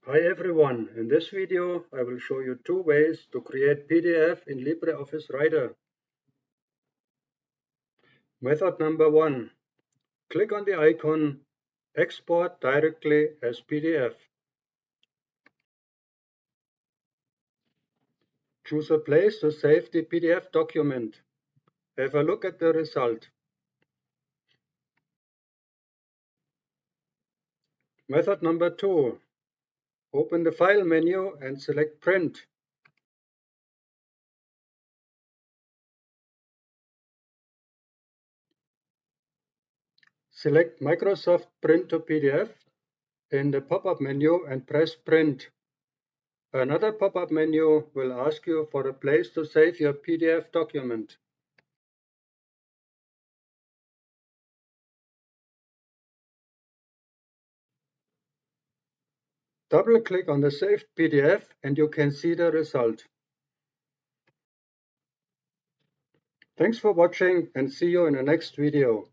Hi everyone, in this video I will show you two ways to create PDF in LibreOffice Writer. Method number 1. Click on the icon Export directly as PDF. Choose a place to save the PDF document. Have a look at the result. Method number 2. Open the File menu and select Print. Select Microsoft Print to PDF in the pop-up menu and press Print. Another pop-up menu will ask you for a place to save your PDF document. Double-click on the saved PDF and you can see the result. Thanks for watching and see you in the next video.